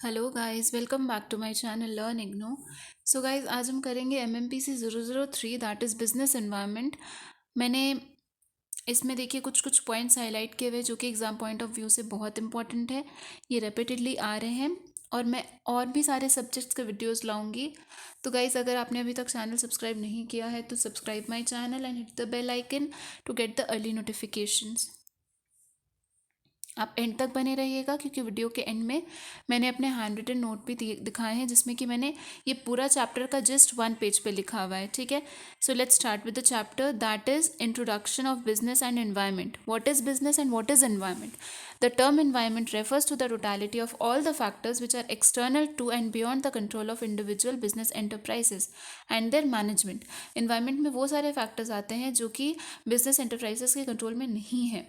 Hello guys, welcome back to my channel learn IGNOU. So guys, आज हम करेंगे MMPC 003, that is business environment. मैंने इसमें देखिए कुछ कुछ पॉइंट्स हाईलाइट किए हुए जो कि एग्ज़ाम पॉइंट ऑफ व्यू से बहुत इंपॉर्टेंट है। ये रेपिटेडली आ रहे हैं और मैं और भी सारे सब्जेक्ट्स के वीडियोस लाऊंगी। तो गाइस, अगर आपने अभी तक चैनल सब्सक्राइब नहीं किया है तो subscribe my channel and hit the bell icon to get the early notifications. आप एंड तक बने रहिएगा क्योंकि वीडियो के एंड में मैंने अपने हैंड रिटन नोट भी दिखाए हैं जिसमें कि मैंने ये पूरा चैप्टर का जस्ट 1 पेज पे लिखा हुआ है। ठीक है, so let's start with the chapter that is introduction of business and environment. What is business and what is environment? The term environment refers to the totality of all the factors which are external to and beyond the control of individual business enterprises and their management। Environment में वो सारे factors आते हैं जो कि business enterprises के control में नहीं है।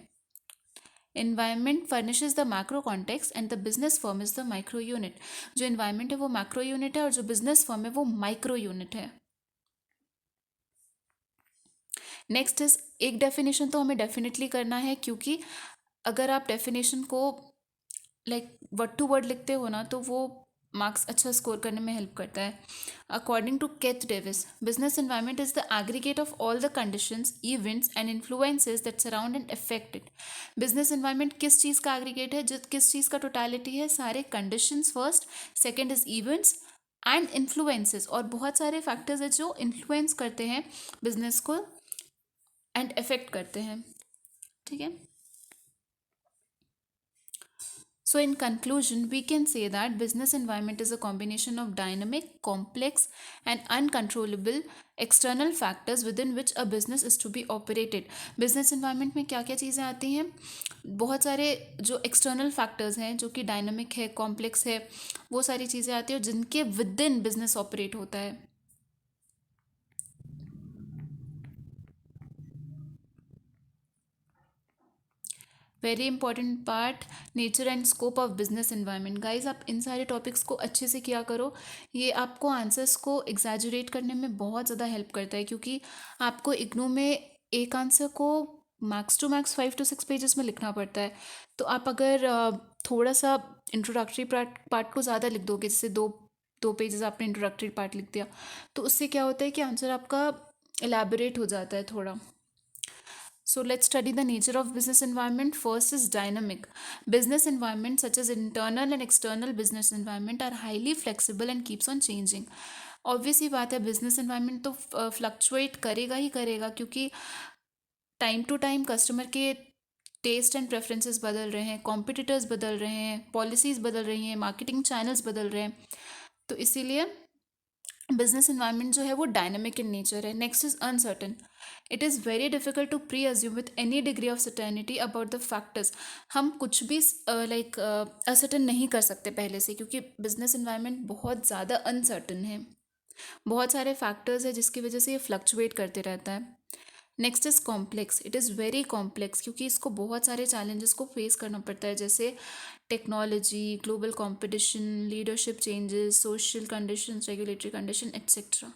Environment furnishes the macro context and the business firm is the micro unit। जो environment है वो macro unit है और जो business firm है वो micro unit है। नेक्स्ट इज, एक डेफिनेशन तो हमें डेफिनेटली करना है क्योंकि अगर आप डेफिनेशन को लाइक वर्ड टू वर्ड लिखते हो ना तो वो मार्क्स अच्छा स्कोर करने में हेल्प करता है। According to Keith Davis, business environment is the aggregate of all the conditions, events and influences that surround and affect it. Business environment किस चीज़ का एग्रीगेट है, जो किस चीज़ का टोटालिटी है? सारे conditions first, second is events and influences, और बहुत सारे फैक्टर्स है जो इन्फ्लुएंस करते हैं बिजनेस को एंड अफेक्ट करते हैं। ठीक है, so in conclusion, we can say that business environment is a combination of dynamic, complex and uncontrollable external factors within which a business is to be operated। business environment में क्या क्या चीज़ें आती हैं? बहुत सारे जो external factors हैं जो कि dynamic है, complex है, वो सारी चीज़ें आती हैं जिनके within business operate होता है। Very important part, nature and scope of business environment. Guys, आप इन सारे टॉपिक्स को अच्छे से किया करो। ये आपको आंसर्स को एग्जैजुरेट करने में बहुत ज़्यादा हेल्प करता है क्योंकि आपको इग्नू में एक आंसर को max to max 5 to 6 pages में लिखना पड़ता है। तो आप अगर थोड़ा सा इंट्रोडक्टरी पार्ट को ज़्यादा लिख दोगे, जैसे दो दो पेजेस आपने इंट्रोडक्टरी पार्ट लिख दिया, तो उससे क्या होता है कि आंसर आपका एलैबोरेट हो जाता है थोड़ा। So let's study the nature of business environment. First is dynamic. Business environment such as internal and external business environment are highly flexible and keeps on changing। Obvious ही बात है, बिजनेस एनवायरनमेंट तो fluctuate करेगा ही करेगा क्योंकि time to time customer के test and preferences बदल रहे हैं, कॉम्पिटिटर्स बदल रहे हैं, पॉलिसीज़ बदल रही हैं, मार्केटिंग चैनल्स बदल रहे हैं, तो इसीलिए बिजनेस एनवायरनमेंट जो है वो डायनेमिक इन नेचर है। Next is uncertain. It is very difficult to presume with any degree of certainty about the factors. हम कुछ भी लाइक असर्टन नहीं कर सकते पहले से क्योंकि बिजनेस एनवायरनमेंट बहुत ज़्यादा अनसर्टन है। बहुत सारे फैक्टर्स है जिसकी वजह से ये फ्लक्चुएट करते रहता है। Next is complex. It is very complex क्योंकि इसको बहुत सारे चैलेंजेस को फेस करना पड़ता है, जैसे technology, global competition, leadership changes, social conditions, regulatory condition etcetera.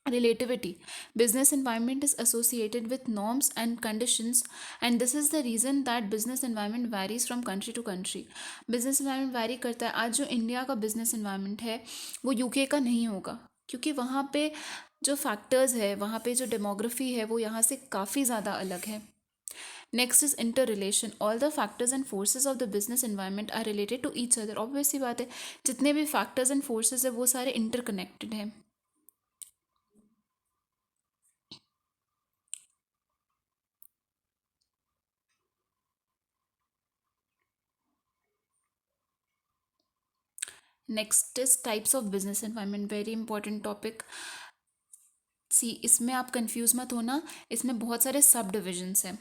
Relativity. Business environment is associated with norms and conditions, and this is the reason that business environment varies from country to country। business environment vary करता है। आज जो India का business environment है वो UK का नहीं होगा क्योंकि वहाँ पे जो फैक्टर्स है, वहाँ पे जो डेमोग्राफी है वो यहाँ से काफ़ी ज़्यादा अलग है। Next is interrelation. All the factors and forces of the business environment are related to each other. Obvious सी बात है, जितने भी फैक्टर्स एंड फोर्सेज है वो सारे इंटरकनेक्टेड हैं। Next is types of business environment, very important topic. See, इसमें आप कंफ्यूज मत होना, इसमें बहुत सारे सब डिविजन्स हैं।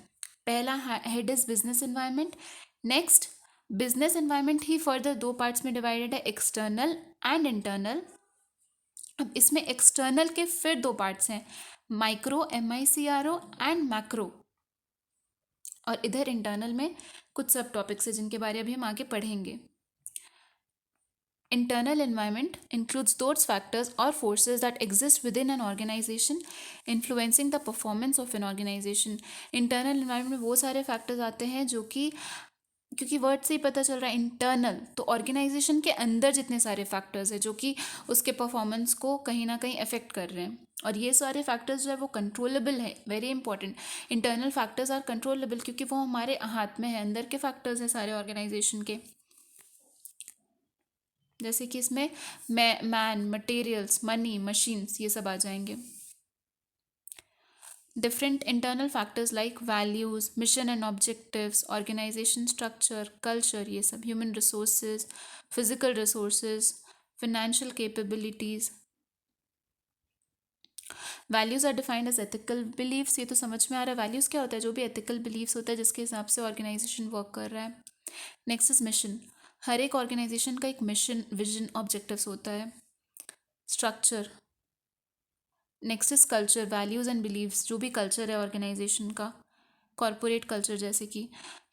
पहला head is business environment. Next, business environment he further दो पार्ट्स में डिवाइडेड है, एक्सटर्नल एंड इंटरनल। अब इसमें एक्सटर्नल के फिर दो पार्ट्स हैं, माइक्रो MICRO एंड मैक्रो। और इधर इंटरनल में कुछ सब टॉपिक्स हैं जिनके बारे अभी हम आगे पढ़ेंगे। Internal environment includes those factors or forces that exist within an organization influencing the performance of an organization। Internal environment में वो सारे factors आते हैं जो कि क्योंकि वर्ड से ही पता चल रहा है इंटरनल, तो ऑर्गेनाइजेशन के अंदर जितने सारे फैक्टर्स हैं जो कि उसके परफॉर्मेंस को कहीं ना कहीं अफेक्ट कर रहे हैं, और ये सारे फैक्टर्स जो है वो कंट्रोलेबल है। Very important, internal factors are controllable, क्योंकि वो हमारे हाथ में है, अंदर के फैक्टर्स हैं सारे ऑर्गेनाइजेशन के। जैसे कि इसमें मैन, मटेरियल्स, मनी, मशीन्स, ये सब आ जाएंगे। Different internal factors like values, mission and objectives, organization structure, culture, ये सब, human resources, physical resources, financial capabilities. Values are defined as ethical beliefs, ये तो समझ में आ रहा है। Values क्या होता है? जो भी ethical beliefs होता है जिसके हिसाब से organization work कर रहा है। Next is mission. हर एक organization का एक mission, vision, objectives होता है। Structure. Next is culture, values and beliefs, जो भी कल्चर है ऑर्गेनाइजेशन का, कॉरपोरेट कल्चर। जैसे कि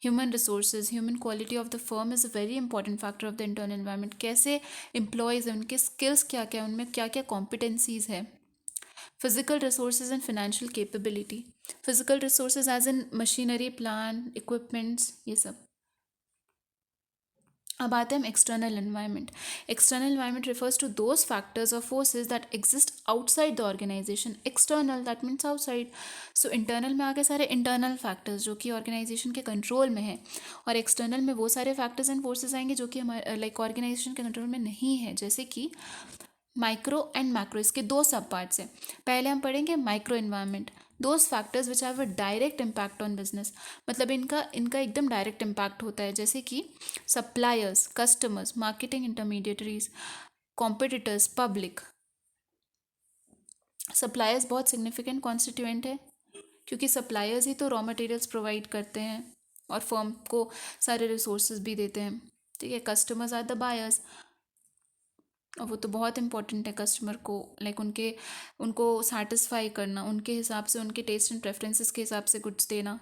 human resources, human quality of the firm is a very important factor of the internal environment. कैसे एम्प्लॉयज़ हैं, उनके स्किल्स क्या क्या हैं, उनमें क्या क्या कॉम्पिटेंसीज है। Physical resources and financial capability, physical resources as in machinery, plan, equipments, ये सब। अब आते हैं हम external environment. External environment refers to those factors और forces that exist outside the organisation. External that means outside. So internal में आ गए सारे इंटरनल फैक्टर्स जो कि ऑर्गेनाइजेशन के कंट्रोल में है, और एक्सटर्नल में वो सारे फैक्टर्स एंड फोर्सेज आएंगे जो कि हमारे लाइक ऑर्गेनाइजेशन के कंट्रोल में नहीं है। जैसे कि माइक्रो एंड मैक्रो, इसके दो सब पार्ट्स हैं। पहले हम पढ़ेंगे micro environment, those factors which have a direct impact on business. मतलब इनका इनका एकदम डायरेक्ट इम्पैक्ट होता है, जैसे कि suppliers, customers, marketing intermediaries, competitors, public. Suppliers बहुत सिग्निफिकेंट कॉन्स्टिट्यूएंट है, क्योंकि सप्लायर्स ही तो रॉ मटेरियल्स प्रोवाइड करते हैं और फर्म को सारे रिसोर्सेज भी देते हैं। ठीक है, कस्टमर्स आर द बायर्स, और वो तो बहुत इंपॉर्टेंट है कस्टमर को, लाइक उनके उनको सेटिस्फाई करना, उनके हिसाब से, उनके टेस्ट एंड प्रेफरेंसेस के हिसाब से गुड्स देना।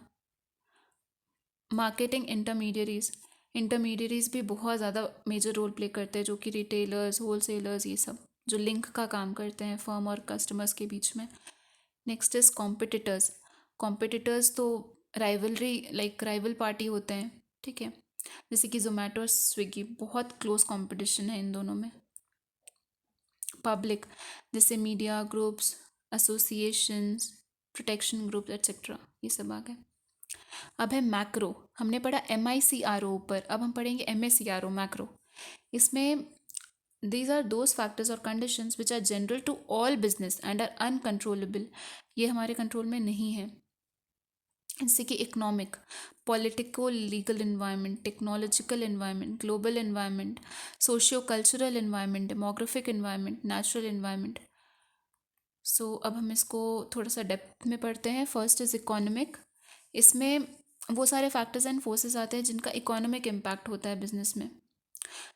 मार्केटिंग इंटरमीडियरीज, इंटरमीडियरीज भी बहुत ज़्यादा मेजर रोल प्ले करते हैं, जो कि रिटेलर्स, होलसेलर्स, ये सब जो लिंक का काम करते हैं फर्म और कस्टमर्स के बीच में। Next is competitors. कॉम्पिटिटर्स तो राइवलरी, लाइक राइवल पार्टी होते हैं। ठीक है, जैसे कि जोमेटो और स्विगी, बहुत क्लोज कंपटीशन है इन दोनों में। पब्लिक, जैसे media groups, associations, protection groups etcetera, ये सब आ गए। अब है मैक्रो, हमने पढ़ा MICRO ऊपर, अब हम पढ़ेंगे MACRO, मैक्रो। इसमें these are those factors or conditions which are general to all business and are uncontrollable, ये हमारे कंट्रोल में नहीं है। जैसे कि economic, politico legal environment, technological environment, global environment, socio cultural environment, demographic environment, natural environment. So अब हम इसको थोड़ा सा डेप्थ में पढ़ते हैं। फर्स्ट इज़ इकोनॉमिक, इसमें वो सारे फैक्टर्स एंड फोर्सेस आते हैं जिनका इकोनॉमिक इम्पैक्ट होता है बिजनेस में,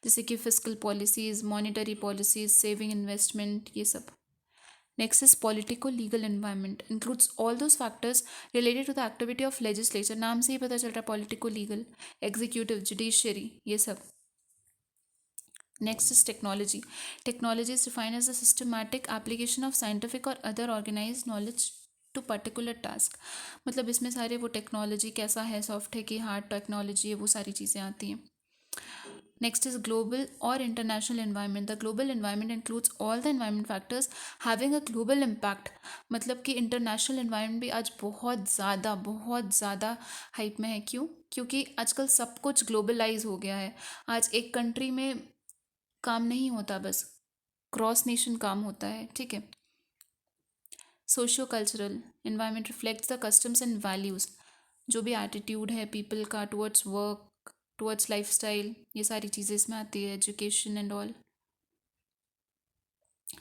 जैसे कि fiscal policies, monetary policies, saving, investment, ये सब। Next is politico legal environment, includes all those factors related to the activity of legislature, नाम से ही पता चल रहा है पॉलिटिको लीगल, एग्जीक्यूटिव, जुडिशियरी, ये सब। Next is technology, technology is defined as the systematic application of scientific और other organise knowledge to particular task. मतलब इसमें सारे वो टेक्नोलॉजी कैसा है, सॉफ्ट है कि हार्ड टेक्नोलॉजी है, वो सारी चीज़ें आती हैं। Next is global or international environment. The global environment includes all the environment factors having a global impact. मतलब कि इंटरनेशनल environment भी आज बहुत ज़्यादा हाइप में है। क्यों? क्योंकि आजकल सब कुछ ग्लोबलाइज हो गया है। आज एक कंट्री में काम नहीं होता, बस क्रॉस नेशन काम होता है। ठीक है, socio cultural environment reflects the customs and values, जो भी एटीट्यूड है पीपल का टुवर्ड्स वर्क, टुवर्ड्स लाइफस्टाइल, ये सारी चीज़ें इसमें आती है, education and all.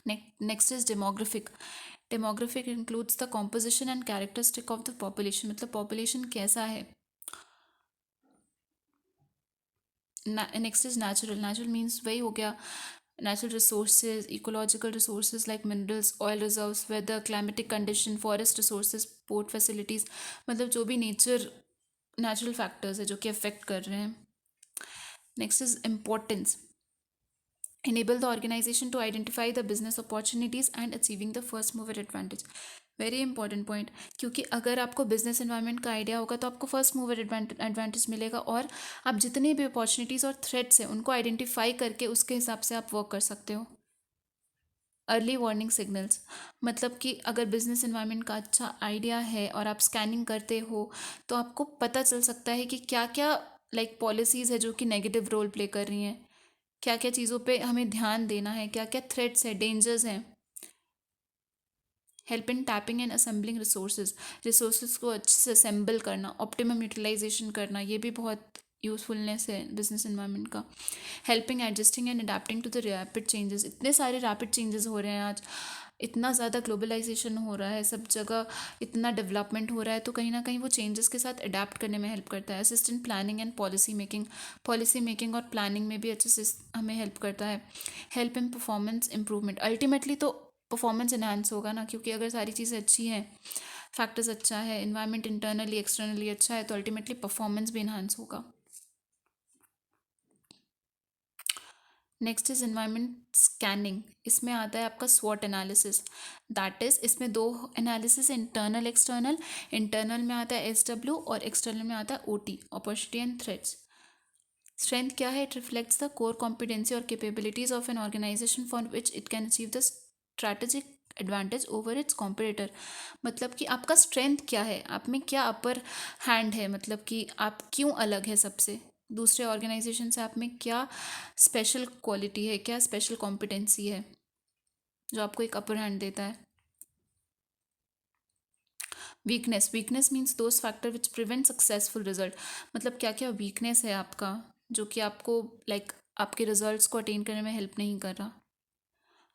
Next is demographic, demographic includes the composition and characteristic of the population, मतलब पॉपुलेशन कैसा है। Next is natural, natural means वही हो गया, natural resources, ecological resources like minerals, oil reserves, weather, climatic condition, forest resources, port facilities, मतलब जो भी natural factors है जो कि अफेक्ट कर रहे हैं। Next is importance, enable the organization to identify the business opportunities and achieving the first mover advantage, very important point, क्योंकि अगर आपको बिजनेस एनवायरनमेंट का आइडिया होगा तो आपको फर्स्ट मूवर एडवांटेज मिलेगा, और आप जितनी भी अपॉर्चुनिटीज़ और थ्रेट्स हैं उनको आइडेंटिफाई करके उसके हिसाब से आप वर्क कर सकते हो। अर्ली वार्निंग सिग्नल्स, मतलब कि अगर बिजनेस एनवायरनमेंट का अच्छा आइडिया है और आप स्कैनिंग करते हो तो आपको पता चल सकता है कि क्या क्या पॉलिसीज़ है जो कि नेगेटिव रोल प्ले कर रही हैं, क्या क्या चीज़ों पे हमें ध्यान देना है, क्या क्या थ्रेट्स है, डेंजर्स हैं। Help in tapping and assembling resources, resources को अच्छे से असेंबल करना, ऑप्टिमम यूटिलाइजेशन करना, ये भी बहुत यूजफुलनेस है बिजनेस एनवायरनमेंट का। Helping adjusting and adapting to the rapid changes, इतने सारे रैपिड चेंजेस हो रहे हैं आज, इतना ज़्यादा ग्लोबलाइजेशन हो रहा है, सब जगह इतना डेवलपमेंट हो रहा है, तो कहीं ना कहीं वो चेंजेस के साथ अडेप्ट करने में हेल्प करता है। Assistant planning and policy making, policy making और प्लानिंग में भी अच्छे से हमें हेल्प करता है। Help in performance improvement, ultimately तो परफॉर्मेंस इन्हांस होगा ना, क्योंकि अगर सारी चीज़ें अच्छी हैं, फैक्टर्स अच्छा है, इन्वायरमेंट इंटरनली एक्सटर्नली अच्छा है, तो अल्टीमेटली परफॉर्मेंस भी इन्हांस होगा। नेक्स्ट इज इन्वायरमेंट स्कैनिंग, इसमें आता है आपका स्वॉट एनालिसिस, दैट इज इसमें दो एनालिसिस, इंटरनल एक्सटर्नल। इंटरनल में आता है SW और एक्सटर्नल में आता है OT, opportunity and threats. Strength क्या है? It reflects the core competency और capabilities of an organisation for which it can achieve the strategic advantage over its competitor. मतलब कि आपका स्ट्रेंथ क्या है, आप में क्या अपर हैंड है, मतलब कि आप क्यों अलग है सबसे, दूसरे ऑर्गेनाइजेशन से आप में क्या स्पेशल क्वालिटी है, क्या स्पेशल कॉम्पिटेंसी है जो आपको एक अपर हैंड देता है। Weakness, weakness means those factor which prevent successful result, मतलब क्या क्या वीकनेस है आपका जो कि आपको आपके रिजल्ट्स को अटेन करने में हेल्प नहीं कर रहा।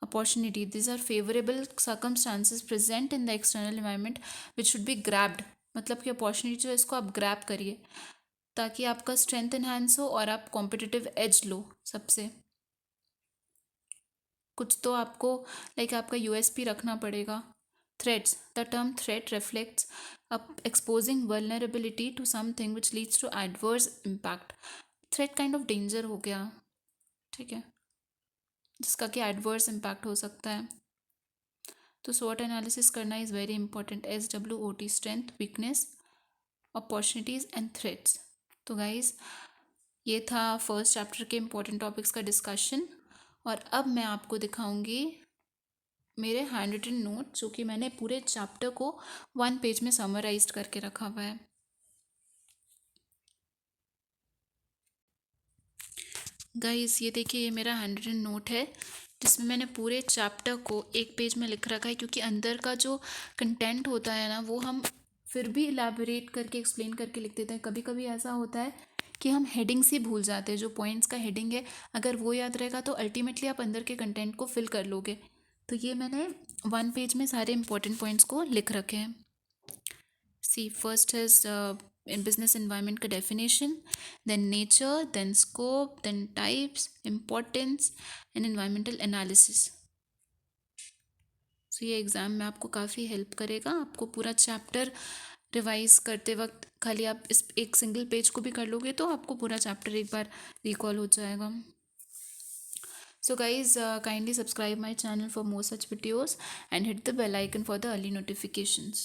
Opportunity, these are favourable circumstances present in the external environment which should be grabbed, मतलब कि अपॉर्चुनिटी जो है इसको आप ग्रैब करिए ताकि आपका स्ट्रेंथ इन्हांस हो और आप कॉम्पिटिटिव एज लो सबसे। कुछ तो आपको आपका USP रखना पड़ेगा। Threats, the term threat reflects exposing vulnerability to something which leads to adverse impact. Threat kind of danger हो गया, ठीक है, जिसका कि एडवर्स इम्पैक्ट हो सकता है। तो स्वॉट एनालिसिस करना is very important. SWOT, strength, weakness, opportunities and threats. तो गाइज ये था फर्स्ट चैप्टर के इंपॉर्टेंट टॉपिक्स का डिस्कशन, और अब मैं आपको दिखाऊंगी मेरे हैंड रिटन नोट जो कि मैंने पूरे चैप्टर को 1 पेज में समराइज करके रखा हुआ है। गाइस ये देखिए, ये मेरा हैंड रिटन नोट है जिसमें मैंने पूरे चैप्टर को 1 पेज में लिख रखा है, क्योंकि अंदर का जो कंटेंट होता है ना वो हम फिर भी इलेबोरेट करके एक्सप्लेन करके लिख देते हैं। कभी कभी ऐसा होता है कि हम हेडिंग्स ही भूल जाते हैं, जो पॉइंट्स का हेडिंग है अगर वो याद रहेगा तो अल्टीमेटली आप अंदर के कंटेंट को फिल कर लोगे। तो ये मैंने 1 पेज में सारे इंपॉर्टेंट पॉइंट्स को लिख रखे हैं। See first is in business environment का definition, then nature, then scope, then types, importance and environmental analysis. so ये एग्ज़ाम में आपको काफ़ी हेल्प करेगा। आपको पूरा चैप्टर रिवाइज करते वक्त खाली आप इस एक सिंगल पेज को भी कर लोगे तो आपको पूरा चैप्टर एक बार रिकॉल हो जाएगा। So guys, kindly subscribe my channel for more such videos and hit the bell icon for the early notifications.